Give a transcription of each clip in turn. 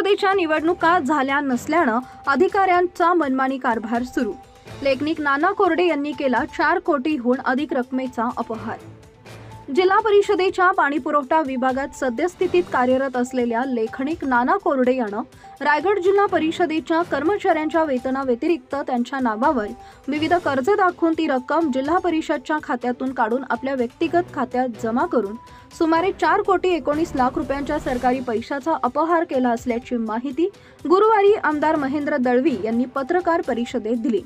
परिषदेच्या निवडणुका झाल्या नसल्यानं अधिकाऱ्यांचा मनमानी कारभार सुरू। लेखनिक नाना कोरडे यांनी केला 4 कोटीहून अधिक रकमेचा अपहार। जिल्हा परिषदेच्या पाणीपुरवठा विभागात सद्यस्थितीत कार्यरत असलेल्या लेखनिक नाना कोरडे यांना रायगड जिल्हा परिषदेच्या कर्मचाऱ्यांच्या वेतनाव्यतिरिक्त त्यांच्या नावावर विविध कर्ज दाखवून ती रक्कम जिल्हा परिषदच्या खात्यातून काढून आपल्या व्यक्तिगत खात्यात जमा करून सुमारे 4,19,00,000 रुपयांच्या सरकारी पैशाचा अपहार केला असल्याची माहिती गुरुवारी आमदार महेंद्र दळवी यांनी पत्रकार परिषदेत दिली।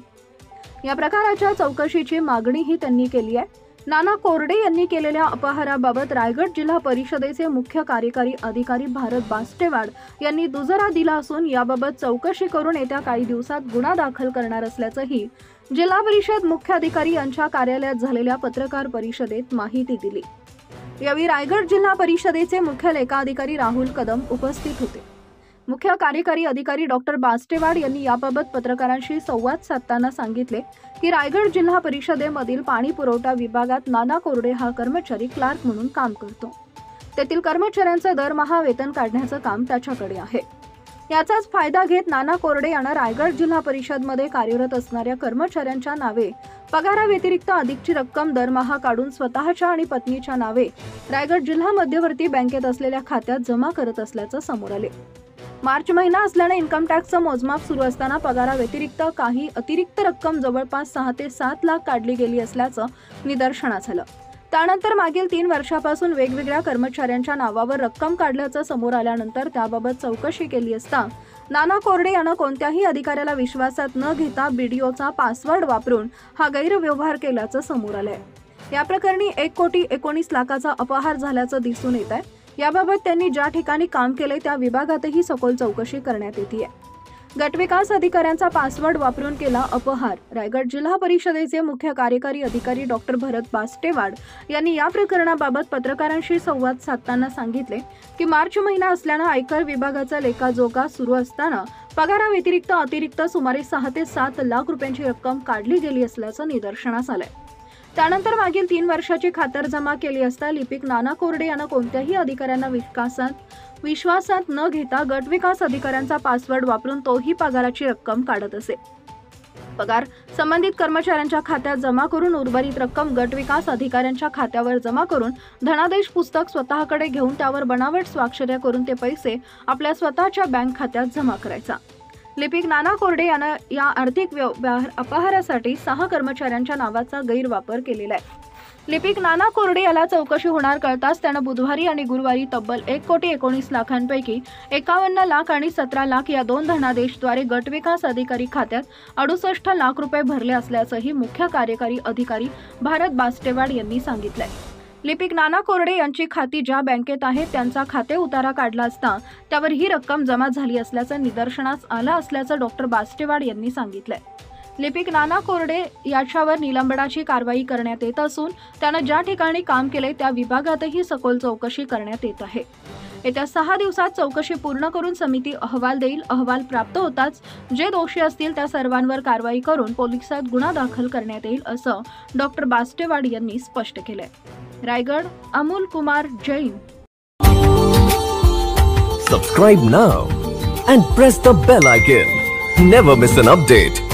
या प्रकाराच्या चौकशीची मागणीही त्यांनी केली आहे। नाना कोरडे यांनी केलेल्या अपहाराबाबत रायगड जिल्हा परिषदेचे मुख्य कार्यकारी अधिकारी भारत बास्टेवाड यांनी दुजोरा दिला असून याबाबत चौकशी करून येत्या काही दिवसात गुन्हा दाखल करणार असल्याचंही जिल्हा परिषद मुख्य अधिकारी यांच्या कार्यालयात झालेल्या पत्रकार परिषदेत माहिती दिली। यावेळी रायगड जिल्हा परिषदेचे मुख्य लेखाधिकारी राहुल कदम उपस्थित होते। मुख्य कार्यकारी अधिकारी डॉक्टर बास्टेवाड यांनी याबाबत पत्रकारांशी संवाद साधताना सांगितले की रायगड जिल्हा परिषदेमधील पाणी पुरवठा विभागात नाना कोरडे हा कर्मचारी क्लार्क म्हणून काम करतो। तेथील कर्मचाऱ्यांचे दरमहा वेतन काढण्याचं काम त्याच्याकडे आहे। याचाच फायदा घेत नाना कोरडे यांना रायगड जिल्हा परिषदमध्ये कार्यरत असणाऱ्या कर्मचाऱ्यांच्या नावे पगाराव्यतिरिक्त अधिकची रक्कम दरमहा काढून स्वतःच्या आणि पत्नीच्या नावे रायगड जिल्हा मध्यवर्ती बँकेत असलेल्या खात्यात जमा करत असल्याचं समोर आले। मार्च महिना असल्याने इन्कम टॅक्सचं मोजमाप सुरू असताना पगाराव्यतिरिक्त काही अतिरिक्त रक्कम जवळपास 6 ते 7 लाख काढली गेली असल्याचं निदर्शनास आलं। त्यानंतर मागील 3 वर्षापासून वेगवेगळ्या कर्मचाऱ्यांच्या नावावर रक्कम काढल्याचं समोर आल्यानंतर त्याबाबत चौकशी केली असता नाना कोरडे यांना कोणत्याही अधिकाऱ्याला विश्वासात न घेता बीडीओचा पासवर्ड वापरून हा गैरव्यवहार केल्याचं समोर आलंय। या प्रकरणी 1,19,00,000 अपहार झाल्याचं दिसून येत आहे। याबाबत त्यांनी ज्या ठिकाणी काम केले त्या विभागातही सखोल चौकशी करण्यात येते। गटविकास अधिकाऱ्यांचा पासवर्ड वापरून केला अपहार। रायगड जिल्हा परिषदेचे मुख्य कार्यकारी अधिकारी डॉक्टर भारत बास्टेवाड यांनी या प्रकरणाबाबत पत्रकारांशी संवाद साधताना सांगितले की मार्च महिना असल्याने आयकर विभागाचा लेखाजोखा सुरू असताना पगाराव्यतिरिक्त अतिरिक्त सुमारे 6 ते 7 लाख रुपयांची रक्कम काढली गेली असल्याचं निदर्शनास आलंय। त्यानंतर मागील 3 वर्षाची खातरजमा केली असता लिपिक नाना कोरडे यांना कोणत्याही अधिकाऱ्यांना विश्वासात न घेता गटविकास अधिकाऱ्यांचा पासवर्ड वापरून तोही पगाराची रक्कम काढत असे। पगार संबंधित कर्मचाऱ्यांच्या खात्यात जमा करून उर्वरित रक्कम गटविकास अधिकाऱ्यांच्या खात्यावर जमा करून धनादेश पुस्तक स्वतःकडे घेऊन त्यावर बनावट स्वाक्षऱ्या करून ते पैसे आपल्या स्वतःच्या बँक खात्यात जमा करायचा। लिपिक नाना कोरडे यांना या आर्थिक व्यवहार अपहारासाठी 6 कर्मचाऱ्यांच्या नावाचा गैरवापर केलेला आहे। लिपिक नाना कोरडे याला चौकशी होणार कळताच त्यानं बुधवारी आणि गुरुवारी तब्बल 1,19,00,000 51 लाख आणि 17 लाख या 2 धनादेशद्वारे गटविकास अधिकारी खात्यात 68 लाख रुपये भरले असल्याचंही मुख्य कार्यकारी अधिकारी भारत बास्टेवाड यांनी सांगितलंय। लिपिक नाना कोरडे यांची खाती ज्या बँकेत आहेत त्यांचा खाते उतारा काढला असता त्यावर ही रक्कम जमा झाली असल्याचं निदर्शनास आलं असल्याचं डॉक्टर बास्टेवाड यांनी सांगितलंय। लिपिक नाना कोरडे याच्यावर निलंबनाची कारवाई करण्यात येत असून त्यानं ज्या ठिकाणी काम केले त्या विभागातही सखोल चौकशी करण्यात येत आहे। येत्या 6 दिवसात चौकशी पूर्ण करून समिती अहवाल देईल। अहवाल प्राप्त होताच जे दोषी असतील त्या सर्वांवर कारवाई करून पोलिसात गुन्हा दाखल करण्यात येईल असं डॉक्टर बास्टेवाड यांनी स्पष्ट केलंय। Raigad, Amol Kumar Jain. Subscribe now and press the bell icon. Never miss an update.